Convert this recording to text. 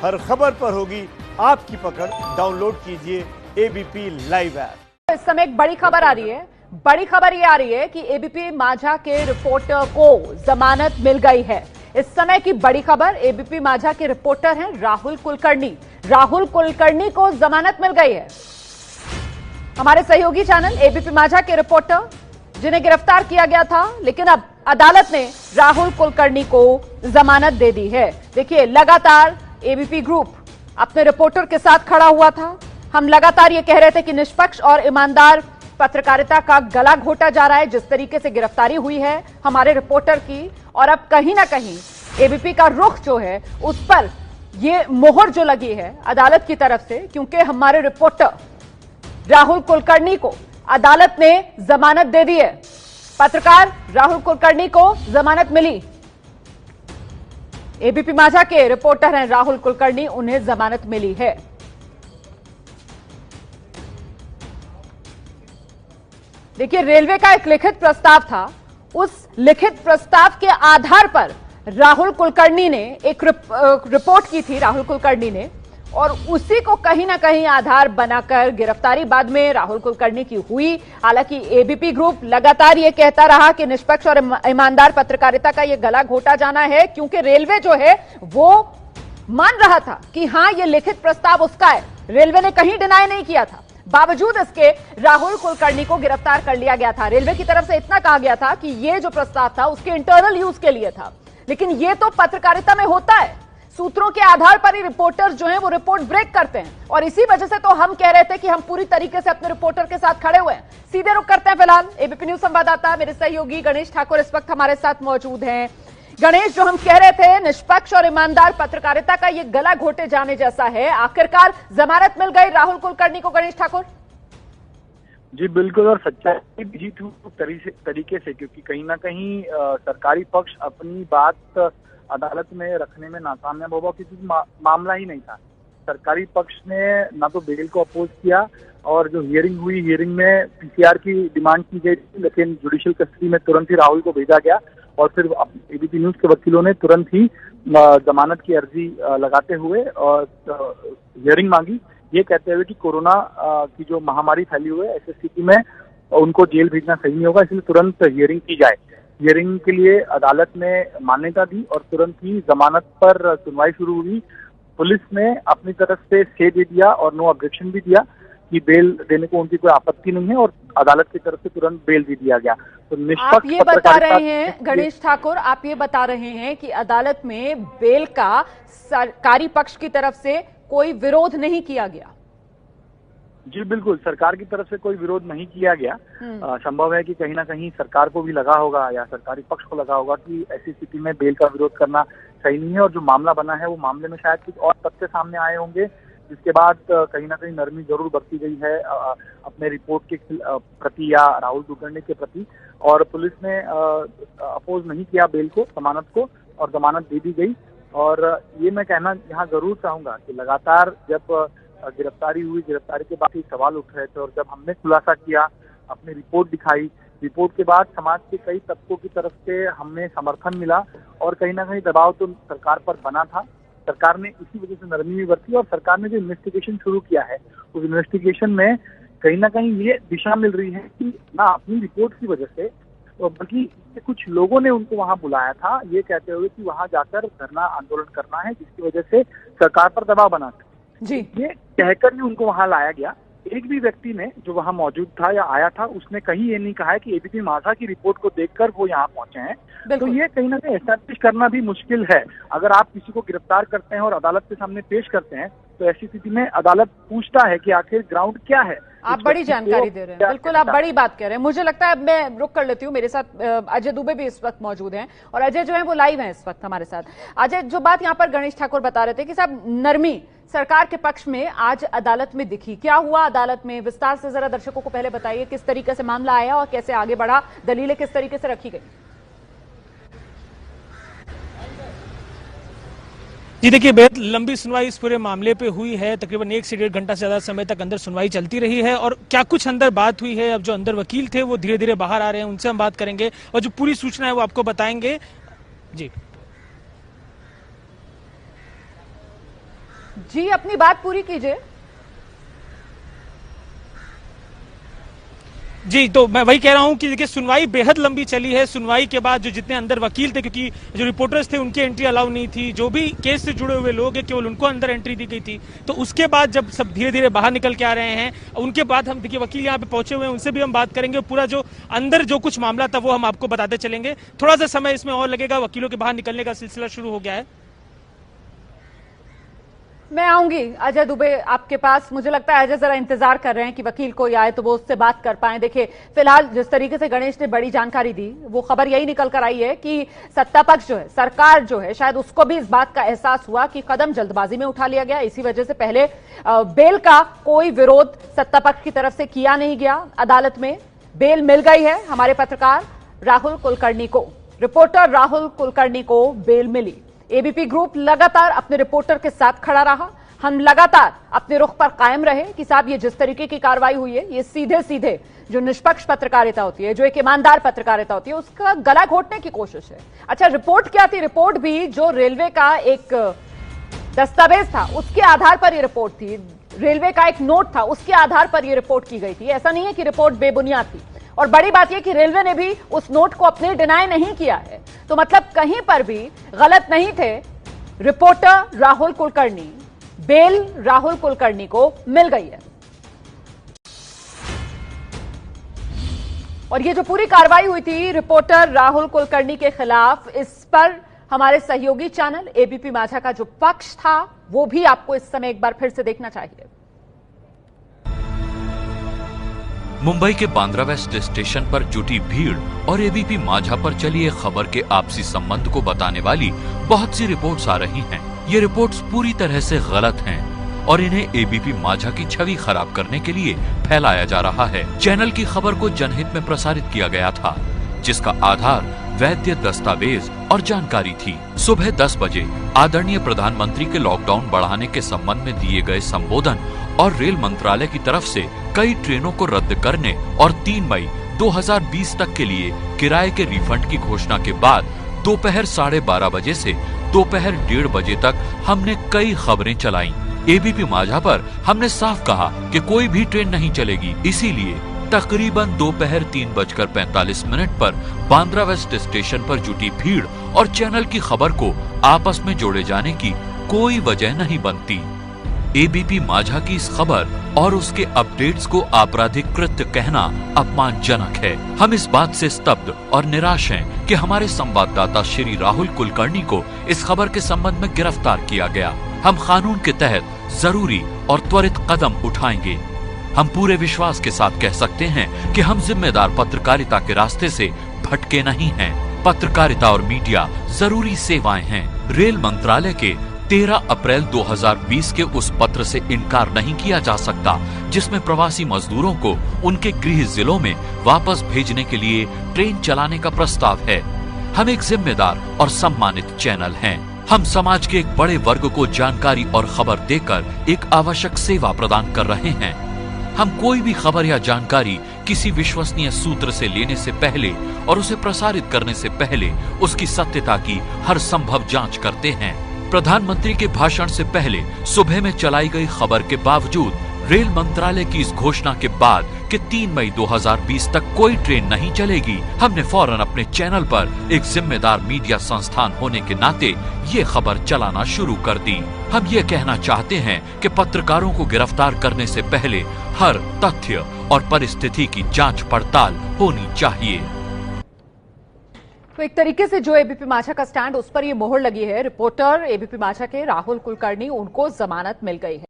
हर खबर पर होगी आपकी पकड़। डाउनलोड कीजिए एबीपी लाइव ऐप। इस समय एक बड़ी खबर आ रही है। बड़ी खबर ये आ रही है कि एबीपी माझा के रिपोर्टर को जमानत मिल गई है। इस समय की बड़ी खबर, एबीपी माझा के रिपोर्टर हैं राहुल कुलकर्णी। राहुल कुलकर्णी को जमानत मिल गई है। हमारे सहयोगी चैनल एबीपी माझा के रिपोर्टर जिन्हें गिरफ्तार किया गया था, लेकिन अब अदालत ने राहुल कुलकर्णी को जमानत दे दी है। देखिए, लगातार एबीपी ग्रुप अपने रिपोर्टर के साथ खड़ा हुआ था। हम लगातार ये कह रहे थे कि निष्पक्ष और ईमानदार पत्रकारिता का गला घोटा जा रहा है। जिस तरीके से गिरफ्तारी हुई है हमारे रिपोर्टर की, और अब कहीं ना कहीं एबीपी का रुख जो है उस पर ये मोहर जो लगी है अदालत की तरफ से, क्योंकि हमारे रिपोर्टर राहुल कुलकर्णी को अदालत ने जमानत दे दी है। पत्रकार राहुल कुलकर्णी को जमानत मिली। एबीपी माझा के रिपोर्टर हैं राहुल कुलकर्णी, उन्हें जमानत मिली है। देखिए, रेलवे का एक लिखित प्रस्ताव था। उस लिखित प्रस्ताव के आधार पर राहुल कुलकर्णी ने एक रिपोर्ट की थी, राहुल कुलकर्णी ने, और उसी को कहीं ना कहीं आधार बनाकर गिरफ्तारी बाद में राहुल कुलकर्णी की हुई। हालांकि एबीपी ग्रुप लगातार ये कहता रहा कि निष्पक्ष और ईमानदार पत्रकारिता का ये गला घोटा जाना है, क्योंकि रेलवे जो है वो मान रहा था कि हां, ये लिखित प्रस्ताव उसका है। रेलवे ने कहीं डिनाई नहीं किया था। बावजूद इसके राहुल कुलकर्णी को गिरफ्तार कर लिया गया था। रेलवे की तरफ से इतना कहा गया था कि ये जो प्रस्ताव था उसके इंटरनल यूज के लिए था, लेकिन ये तो पत्रकारिता में होता है। सूत्रों के आधार पर ही रिपोर्टर्स जो हैं वो रिपोर्ट ब्रेक करते हैं, और इसी वजह से तो हम कह रहे थे कि हम पूरी तरीके से अपने रिपोर्टर के साथ खड़े हुए हैं। सीधे रुख करते हैं फिलहाल एबीपी न्यूज संवाददाता मेरे सहयोगी गणेश ठाकुर इस वक्त हमारे साथ मौजूद हैं। गणेश, जो हम कह रहे थे निष्पक्ष और ईमानदार पत्रकारिता का ये गला घोटे जाने जैसा है, आखिरकार जमानत मिल गई राहुल कुलकर्णी को। गणेश ठाकुर जी बिल्कुल, और सच्चाई भी जीत हुई तरीके से, क्योंकि कहीं ना कहीं सरकारी पक्ष अपनी बात अदालत में रखने में नाकामयाब होगा, क्योंकि मामला ही नहीं था। सरकारी पक्ष ने ना तो बेल को अपोज किया, और जो हियरिंग हुई, हियरिंग में पीसीआर की डिमांड की गई थी, लेकिन जुडिशियल कस्टडी में तुरंत ही राहुल को भेजा गया, और फिर एबीपी न्यूज के वकीलों ने तुरंत ही जमानत की अर्जी लगाते हुए और हियरिंग मांगी, ये कहते हुए कि कोरोना की जो महामारी फैली हुई है, ऐसी स्थिति में उनको जेल भेजना सही नहीं होगा, इसलिए तुरंत हियरिंग की जाए। हियरिंग के लिए अदालत ने मान्यता दी और तुरंत ही जमानत पर सुनवाई शुरू हुई। पुलिस ने अपनी तरफ से स्टे दे दिया और नो ऑब्जेक्शन भी दिया कि बेल देने को उनकी कोई आपत्ति नहीं है, और अदालत की तरफ से तुरंत बेल भी दिया गया। तो निष्पक्ष आप ये बता रहे हैं गणेश ठाकुर, आप ये बता रहे हैं कि अदालत में बेल का सरकारी पक्ष की तरफ से कोई विरोध नहीं किया गया। जी बिल्कुल, सरकार की तरफ से कोई विरोध नहीं किया गया। संभव है कि कहीं ना कहीं सरकार को भी लगा होगा या सरकारी पक्ष को लगा होगा कि ऐसी स्थिति में बेल का विरोध करना सही नहीं है, और जो मामला बना है वो मामले में शायद कुछ और तथ्य सामने आए होंगे, जिसके बाद कहीं ना कहीं नरमी जरूर बरती गई है अपने रिपोर्ट के प्रति या राहुल कुलकर्णी के प्रति, और पुलिस ने अपोज नहीं किया बेल को, जमानत को, और जमानत दे दी गई। और ये मैं कहना यहाँ जरूर चाहूंगा कि लगातार जब गिरफ्तारी हुई, गिरफ्तारी के बाद ही सवाल उठ रहे थे, और जब हमने खुलासा किया, अपनी रिपोर्ट दिखाई, रिपोर्ट के बाद समाज के कई तबकों की तरफ से हमें समर्थन मिला, और कहीं ना कहीं दबाव तो सरकार पर बना था। सरकार ने इसी वजह से नरमी भी बरती, और सरकार ने जो इन्वेस्टिगेशन शुरू किया है उस इन्वेस्टिगेशन में कहीं ना कहीं ये दिशा मिल रही है कि ना अपनी रिपोर्ट की वजह से, बल्कि कुछ लोगों ने उनको वहां बुलाया था, ये कहते हुए कि वहां जाकर धरना आंदोलन करना है, जिसकी वजह से सरकार पर दबाव बना जी, ये कहकर ही उनको वहां लाया गया। एक भी व्यक्ति ने जो वहां मौजूद था या आया था, उसने कहीं ये नहीं कहा है कि एबीपी माझा की रिपोर्ट को देखकर वो यहाँ पहुंचे हैं। तो ये कहीं ना कहीं एस्टैब्लिश करना भी मुश्किल है। अगर आप किसी को गिरफ्तार करते हैं और अदालत के सामने पेश करते हैं, तो ऐसी स्थिति में अदालत पूछता है कि आखिर ग्राउंड क्या है। आप बड़ी जानकारी दे रहे हैं, बिल्कुल आप बड़ी बात कह रहे हैं। मुझे लगता है अब मैं रुक कर लेती हूँ। मेरे साथ अजय दुबे भी इस वक्त मौजूद हैं, और अजय जो है वो लाइव हैं इस वक्त हमारे साथ। अजय, जो बात यहाँ पर गणेश ठाकुर बता रहे थे कि साहब नरमी सरकार के पक्ष में आज अदालत में दिखी, क्या हुआ अदालत में, विस्तार से जरा दर्शकों को पहले बताइए। किस तरीके से मामला आया और कैसे आगे बढ़ा, दलीलें किस तरीके से रखी गई? जी देखिए, बेहद लंबी सुनवाई इस पूरे मामले पे हुई है। तकरीबन 1 से 1.5 घंटा से ज्यादा समय तक अंदर सुनवाई चलती रही है, और क्या कुछ अंदर बात हुई है, अब जो अंदर वकील थे वो धीरे धीरे बाहर आ रहे हैं, उनसे हम बात करेंगे और जो पूरी सूचना है वो आपको बताएंगे। जी जी, अपनी बात पूरी कीजिए। जी, तो मैं वही कह रहा हूं कि देखिए सुनवाई बेहद लंबी चली है। सुनवाई के बाद जो जितने अंदर वकील थे, क्योंकि जो रिपोर्टर्स थे उनकी एंट्री अलाउ नहीं थी, जो भी केस से जुड़े हुए लोग हैं केवल उनको अंदर एंट्री दी गई थी। तो उसके बाद जब सब धीरे धीरे बाहर निकल के आ रहे हैं, उनके बाद हम देखिए वकील यहाँ पे पहुंचे हुए हैं, उनसे भी हम बात करेंगे। पूरा जो अंदर जो कुछ मामला था वो हम आपको बताते चलेंगे। थोड़ा सा समय इसमें और लगेगा, वकीलों के बाहर निकलने का सिलसिला शुरू हो गया है। मैं आऊंगी अजय दुबे आपके पास। मुझे लगता है अजय जरा इंतजार कर रहे हैं कि वकील कोई आए तो वो उससे बात कर पाए। देखिए, फिलहाल जिस तरीके से गणेश ने बड़ी जानकारी दी, वो खबर यही निकल कर आई है कि सत्ता पक्ष जो है, सरकार जो है, शायद उसको भी इस बात का एहसास हुआ कि कदम जल्दबाजी में उठा लिया गया। इसी वजह से पहले बेल का कोई विरोध सत्ता पक्ष की तरफ से किया नहीं गया। अदालत में बेल मिल गई है हमारे पत्रकार राहुल कुलकर्णी को। रिपोर्टर राहुल कुलकर्णी को बेल मिली। एबीपी ग्रुप लगातार अपने रिपोर्टर के साथ खड़ा रहा। हम लगातार अपने रुख पर कायम रहे कि साहब ये जिस तरीके की कार्रवाई हुई है, ये सीधे सीधे जो निष्पक्ष पत्रकारिता होती है, जो एक ईमानदार पत्रकारिता होती है, उसका गला घोटने की कोशिश है। अच्छा, रिपोर्ट क्या थी? रिपोर्ट भी जो रेलवे का एक दस्तावेज था उसके आधार पर यह रिपोर्ट थी। रेलवे का एक नोट था, उसके आधार पर यह रिपोर्ट की गई थी। ऐसा नहीं है कि रिपोर्ट बेबुनियाद थी। और बड़ी बात यह कि रेलवे ने भी उस नोट को अपने डिनाई नहीं किया है। तो मतलब कहीं पर भी गलत नहीं थे। रिपोर्टर राहुल कुलकर्णी, बेल राहुल कुलकर्णी को मिल गई है। और ये जो पूरी कार्रवाई हुई थी रिपोर्टर राहुल कुलकर्णी के खिलाफ, इस पर हमारे सहयोगी चैनल एबीपी माझा का जो पक्ष था वो भी आपको इस समय एक बार फिर से देखना चाहिए। मुंबई के बांद्रा वेस्ट स्टेशन पर जुटी भीड़ और एबीपी माझा पर चली एक खबर के आपसी संबंध को बताने वाली बहुत सी रिपोर्ट्स आ रही हैं। ये रिपोर्ट्स पूरी तरह से गलत हैं और इन्हें एबीपी माझा की छवि खराब करने के लिए फैलाया जा रहा है। चैनल की खबर को जनहित में प्रसारित किया गया था, जिसका आधार वैध दस्तावेज और जानकारी थी। सुबह 10 बजे आदरणीय प्रधानमंत्री के लॉकडाउन बढ़ाने के संबंध में दिए गए संबोधन और रेल मंत्रालय की तरफ से कई ट्रेनों को रद्द करने और 3 मई 2020 तक के लिए किराए के रिफंड की घोषणा के बाद दोपहर 12:30 बजे से दोपहर 1:30 बजे तक हमने कई खबरें चलाई। एबीपी माझा पर हमने साफ कहा कि कोई भी ट्रेन नहीं चलेगी। इसीलिए तकरीबन दोपहर 3:45 पर बांद्रा वेस्ट स्टेशन पर जुटी भीड़ और चैनल की खबर को आपस में जोड़े जाने की कोई वजह नहीं बनती। एबीपी माझा की इस खबर और उसके अपडेट्स को आपराधिक कृत्य कहना अपमानजनक है। हम इस बात से स्तब्ध और निराश हैं कि हमारे संवाददाता श्री राहुल कुलकर्णी को इस खबर के संबंध में गिरफ्तार किया गया। हम कानून के तहत जरूरी और त्वरित कदम उठाएंगे। हम पूरे विश्वास के साथ कह सकते हैं कि हम जिम्मेदार पत्रकारिता के रास्ते से भटके नहीं हैं। पत्रकारिता और मीडिया जरूरी सेवाएं हैं। रेल मंत्रालय के 13 अप्रैल 2020 के उस पत्र से इनकार नहीं किया जा सकता जिसमें प्रवासी मजदूरों को उनके गृह जिलों में वापस भेजने के लिए ट्रेन चलाने का प्रस्ताव है। हम एक जिम्मेदार और सम्मानित चैनल हैं। हम समाज के एक बड़े वर्ग को जानकारी और खबर देकर एक आवश्यक सेवा प्रदान कर रहे हैं। हम कोई भी खबर या जानकारी किसी विश्वसनीय सूत्र से लेने से पहले और उसे प्रसारित करने से पहले उसकी सत्यता की हर संभव जांच करते हैं। प्रधानमंत्री के भाषण से पहले सुबह में चलाई गई खबर के बावजूद रेल मंत्रालय की इस घोषणा के बाद कि 3 मई 2020 तक कोई ट्रेन नहीं चलेगी, हमने फौरन अपने चैनल पर एक जिम्मेदार मीडिया संस्थान होने के नाते ये खबर चलाना शुरू कर दी। हम ये कहना चाहते हैं कि पत्रकारों को गिरफ्तार करने से पहले हर तथ्य और परिस्थिति की जांच पड़ताल होनी चाहिए। तो एक तरीके से जो एबीपी माझा का स्टैंड, उस पर ये मोहर लगी है। रिपोर्टर एबीपी माझा के राहुल कुलकर्णी, उनको जमानत मिल गई है।